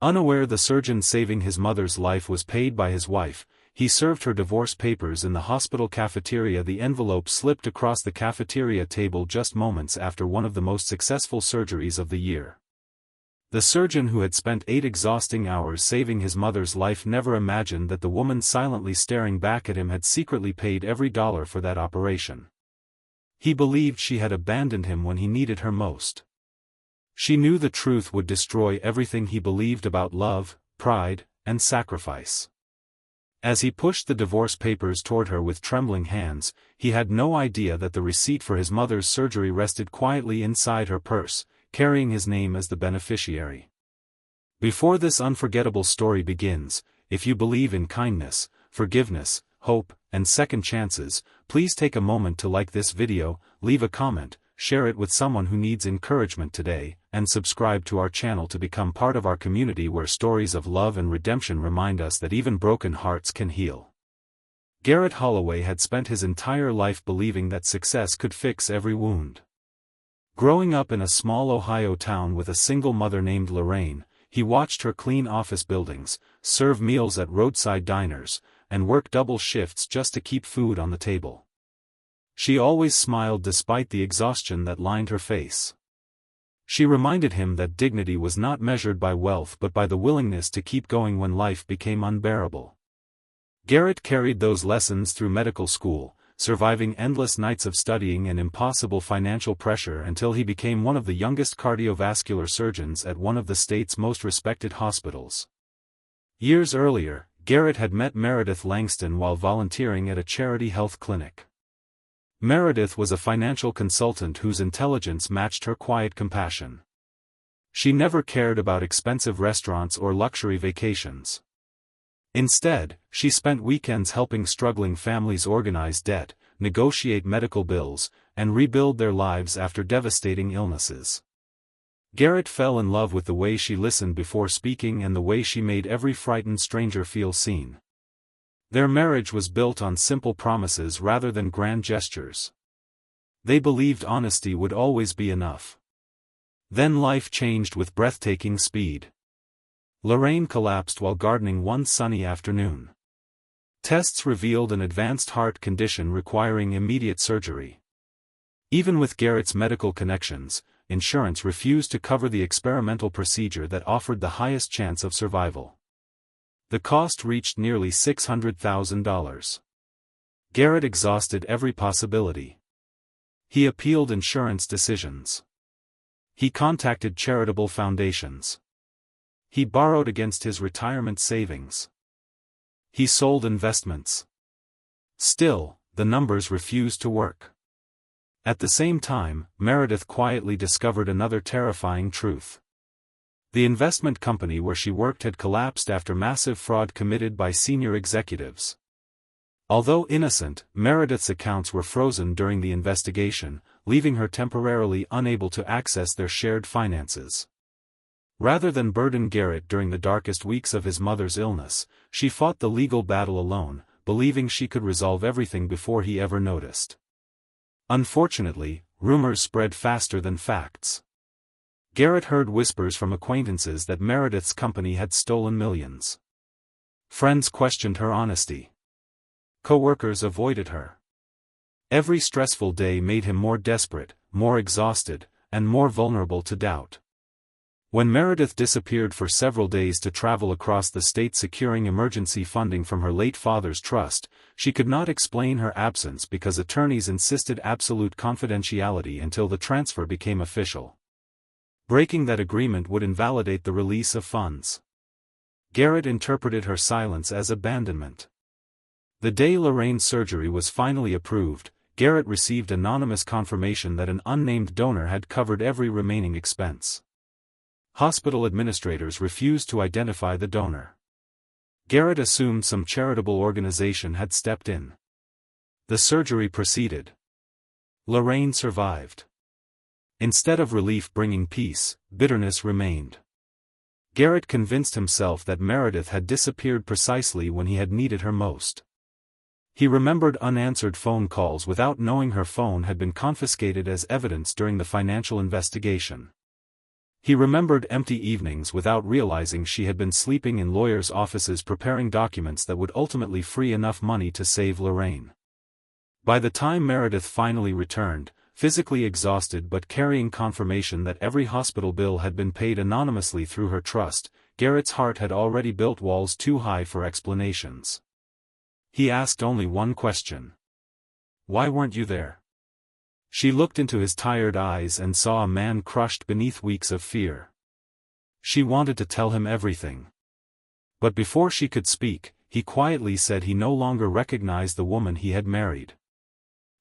Unaware the surgeon saving his mother's life was paid by his wife, he served her divorce papers in the hospital cafeteria. The envelope slipped across the cafeteria table just moments after one of the most successful surgeries of the year. The surgeon who had spent 8 exhausting hours saving his mother's life never imagined that the woman silently staring back at him had secretly paid every dollar for that operation. He believed she had abandoned him when he needed her most. She knew the truth would destroy everything he believed about love, pride, and sacrifice. As he pushed the divorce papers toward her with trembling hands, he had no idea that the receipt for his mother's surgery rested quietly inside her purse, carrying his name as the beneficiary. Before this unforgettable story begins, if you believe in kindness, forgiveness, hope, and second chances, please take a moment to like this video, leave a comment, share it with someone who needs encouragement today, and subscribe to our channel to become part of our community where stories of love and redemption remind us that even broken hearts can heal. Garrett Holloway had spent his entire life believing that success could fix every wound. Growing up in a small Ohio town with a single mother named Lorraine, he watched her clean office buildings, serve meals at roadside diners, and work double shifts just to keep food on the table. She always smiled despite the exhaustion that lined her face. She reminded him that dignity was not measured by wealth but by the willingness to keep going when life became unbearable. Garrett carried those lessons through medical school, surviving endless nights of studying and impossible financial pressure until he became one of the youngest cardiovascular surgeons at one of the state's most respected hospitals. Years earlier, Garrett had met Meredith Langston while volunteering at a charity health clinic. Meredith was a financial consultant whose intelligence matched her quiet compassion. She never cared about expensive restaurants or luxury vacations. Instead, she spent weekends helping struggling families organize debt, negotiate medical bills, and rebuild their lives after devastating illnesses. Garrett fell in love with the way she listened before speaking and the way she made every frightened stranger feel seen. Their marriage was built on simple promises rather than grand gestures. They believed honesty would always be enough. Then life changed with breathtaking speed. Lorraine collapsed while gardening one sunny afternoon. Tests revealed an advanced heart condition requiring immediate surgery. Even with Garrett's medical connections, insurance refused to cover the experimental procedure that offered the highest chance of survival. The cost reached nearly $600,000. Garrett exhausted every possibility. He appealed insurance decisions. He contacted charitable foundations. He borrowed against his retirement savings. He sold investments. Still, the numbers refused to work. At the same time, Meredith quietly discovered another terrifying truth. The investment company where she worked had collapsed after massive fraud committed by senior executives. Although innocent, Meredith's accounts were frozen during the investigation, leaving her temporarily unable to access their shared finances. Rather than burden Garrett during the darkest weeks of his mother's illness, she fought the legal battle alone, believing she could resolve everything before he ever noticed. Unfortunately, rumors spread faster than facts. Garrett heard whispers from acquaintances that Meredith's company had stolen millions. Friends questioned her honesty. Co-workers avoided her. Every stressful day made him more desperate, more exhausted, and more vulnerable to doubt. When Meredith disappeared for several days to travel across the state securing emergency funding from her late father's trust, she could not explain her absence because attorneys insisted absolute confidentiality until the transfer became official. Breaking that agreement would invalidate the release of funds. Garrett interpreted her silence as abandonment. The day Lorraine's surgery was finally approved, Garrett received anonymous confirmation that an unnamed donor had covered every remaining expense. Hospital administrators refused to identify the donor. Garrett assumed some charitable organization had stepped in. The surgery proceeded. Lorraine survived. Instead of relief bringing peace, bitterness remained. Garrett convinced himself that Meredith had disappeared precisely when he had needed her most. He remembered unanswered phone calls without knowing her phone had been confiscated as evidence during the financial investigation. He remembered empty evenings without realizing she had been sleeping in lawyers' offices preparing documents that would ultimately free enough money to save Lorraine. By the time Meredith finally returned, physically exhausted but carrying confirmation that every hospital bill had been paid anonymously through her trust, Garrett's heart had already built walls too high for explanations. He asked only one question. "Why weren't you there?" She looked into his tired eyes and saw a man crushed beneath weeks of fear. She wanted to tell him everything. But before she could speak, he quietly said he no longer recognized the woman he had married.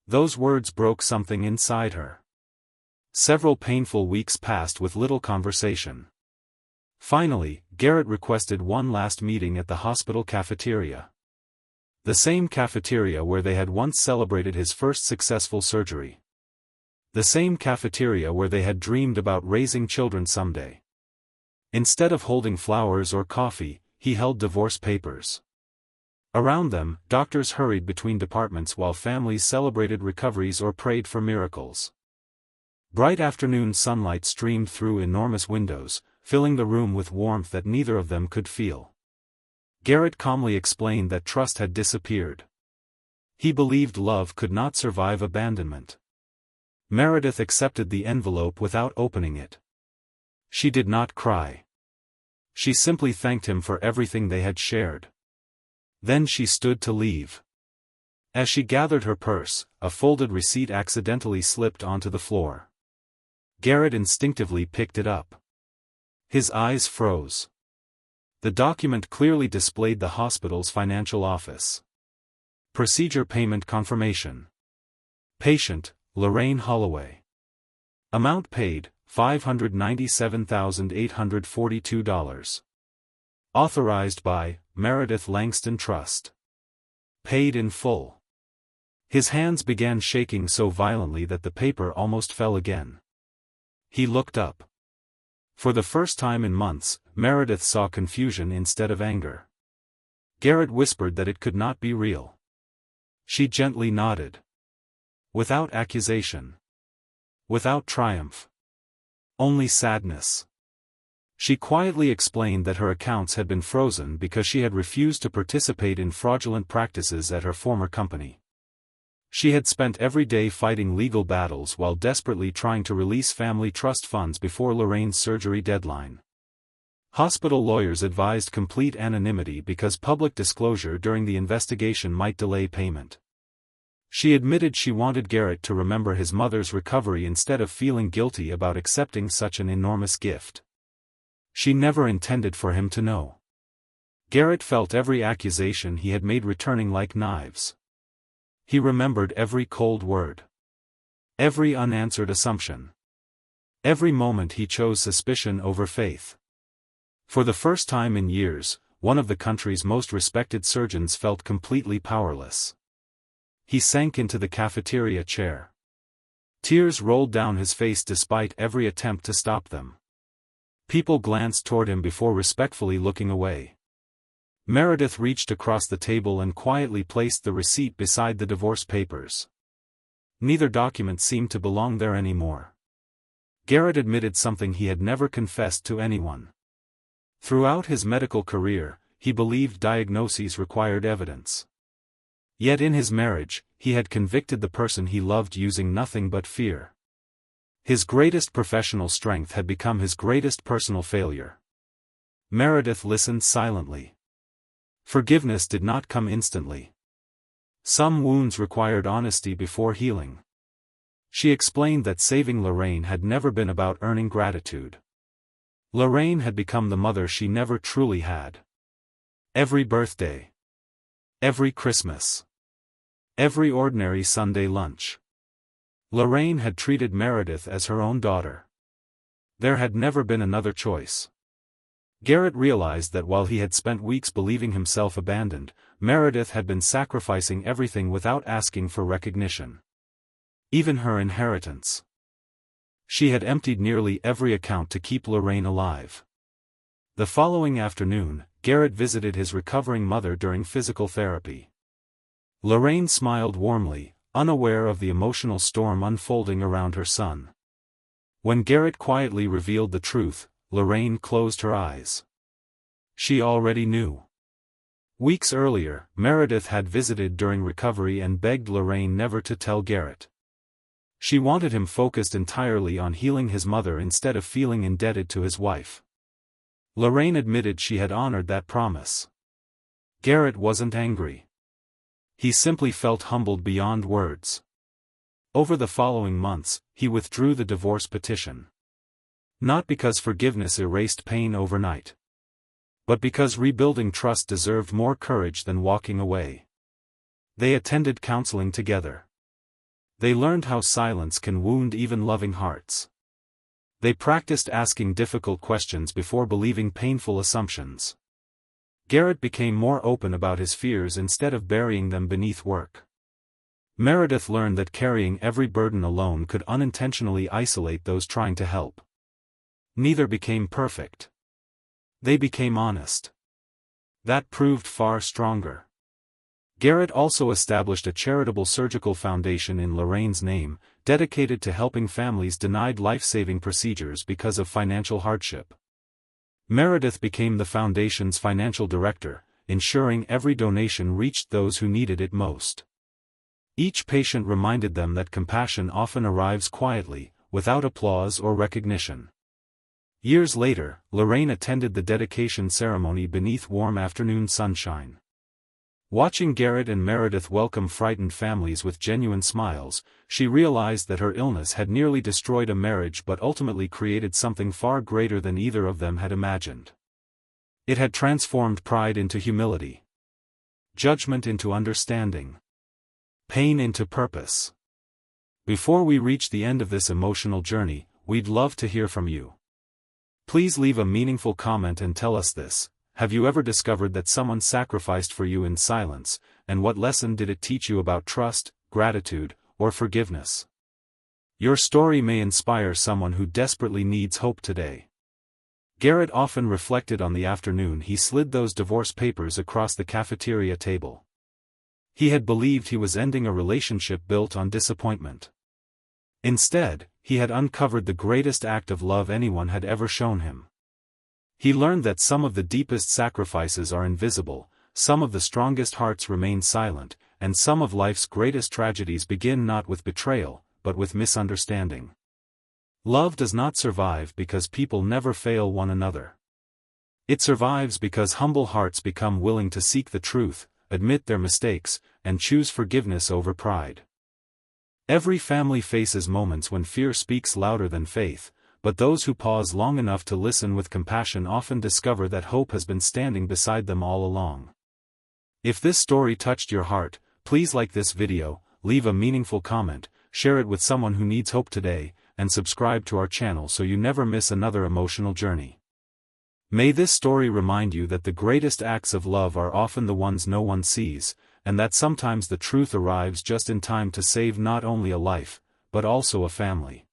Those words broke something inside her. Several painful weeks passed with little conversation. Finally, Garrett requested one last meeting at the hospital cafeteria. The same cafeteria where they had once celebrated his first successful surgery. The same cafeteria where they had dreamed about raising children someday. Instead of holding flowers or coffee, he held divorce papers. Around them, doctors hurried between departments while families celebrated recoveries or prayed for miracles. Bright afternoon sunlight streamed through enormous windows, filling the room with warmth that neither of them could feel. Garrett calmly explained that trust had disappeared. He believed love could not survive abandonment. Meredith accepted the envelope without opening it. She did not cry. She simply thanked him for everything they had shared. Then she stood to leave. As she gathered her purse, a folded receipt accidentally slipped onto the floor. Garrett instinctively picked it up. His eyes froze. The document clearly displayed the hospital's financial office. Procedure payment confirmation. Patient, Lorraine Holloway. Amount paid, $597,842. Authorized by Meredith Langston Trust. Paid in full. His hands began shaking so violently that the paper almost fell again. He looked up. For the first time in months, Meredith saw confusion instead of anger. Garrett whispered that it could not be real. She gently nodded. Without accusation. Without triumph. Only sadness. She quietly explained that her accounts had been frozen because she had refused to participate in fraudulent practices at her former company. She had spent every day fighting legal battles while desperately trying to release family trust funds before Lorraine's surgery deadline. Hospital lawyers advised complete anonymity because public disclosure during the investigation might delay payment. She admitted she wanted Garrett to remember his mother's recovery instead of feeling guilty about accepting such an enormous gift. She never intended for him to know. Garrett felt every accusation he had made returning like knives. He remembered every cold word. Every unanswered assumption. Every moment he chose suspicion over faith. For the first time in years, one of the country's most respected surgeons felt completely powerless. He sank into the cafeteria chair. Tears rolled down his face despite every attempt to stop them. People glanced toward him before respectfully looking away. Meredith reached across the table and quietly placed the receipt beside the divorce papers. Neither document seemed to belong there anymore. Garrett admitted something he had never confessed to anyone. Throughout his medical career, he believed diagnoses required evidence. Yet in his marriage, he had convicted the person he loved using nothing but fear. His greatest professional strength had become his greatest personal failure. Meredith listened silently. Forgiveness did not come instantly. Some wounds required honesty before healing. She explained that saving Lorraine had never been about earning gratitude. Lorraine had become the mother she never truly had. Every birthday. Every Christmas. Every ordinary Sunday lunch. Lorraine had treated Meredith as her own daughter. There had never been another choice. Garrett realized that while he had spent weeks believing himself abandoned, Meredith had been sacrificing everything without asking for recognition. Even her inheritance. She had emptied nearly every account to keep Lorraine alive. The following afternoon, Garrett visited his recovering mother during physical therapy. Lorraine smiled warmly, unaware of the emotional storm unfolding around her son. When Garrett quietly revealed the truth, Lorraine closed her eyes. She already knew. Weeks earlier, Meredith had visited during recovery and begged Lorraine never to tell Garrett. She wanted him focused entirely on healing his mother instead of feeling indebted to his wife. Lorraine admitted she had honored that promise. Garrett wasn't angry. He simply felt humbled beyond words. Over the following months, he withdrew the divorce petition. Not because forgiveness erased pain overnight, but because rebuilding trust deserved more courage than walking away. They attended counseling together. They learned how silence can wound even loving hearts. They practiced asking difficult questions before believing painful assumptions. Garrett became more open about his fears instead of burying them beneath work. Meredith learned that carrying every burden alone could unintentionally isolate those trying to help. Neither became perfect. They became honest. That proved far stronger. Garrett also established a charitable surgical foundation in Lorraine's name, dedicated to helping families denied life-saving procedures because of financial hardship. Meredith became the foundation's financial director, ensuring every donation reached those who needed it most. Each patient reminded them that compassion often arrives quietly, without applause or recognition. Years later, Lorraine attended the dedication ceremony beneath warm afternoon sunshine. Watching Garrett and Meredith welcome frightened families with genuine smiles, she realized that her illness had nearly destroyed a marriage but ultimately created something far greater than either of them had imagined. It had transformed pride into humility, judgment into understanding, pain into purpose. Before we reach the end of this emotional journey, we'd love to hear from you. Please leave a meaningful comment and tell us this: have you ever discovered that someone sacrificed for you in silence, and what lesson did it teach you about trust, gratitude, or forgiveness? Your story may inspire someone who desperately needs hope today. Garrett often reflected on the afternoon he slid those divorce papers across the cafeteria table. He had believed he was ending a relationship built on disappointment. Instead, he had uncovered the greatest act of love anyone had ever shown him. He learned that some of the deepest sacrifices are invisible, some of the strongest hearts remain silent, and some of life's greatest tragedies begin not with betrayal, but with misunderstanding. Love does not survive because people never fail one another. It survives because humble hearts become willing to seek the truth, admit their mistakes, and choose forgiveness over pride. Every family faces moments when fear speaks louder than faith, but those who pause long enough to listen with compassion often discover that hope has been standing beside them all along. If this story touched your heart, please like this video, leave a meaningful comment, share it with someone who needs hope today, and subscribe to our channel so you never miss another emotional journey. May this story remind you that the greatest acts of love are often the ones no one sees, and that sometimes the truth arrives just in time to save not only a life, but also a family.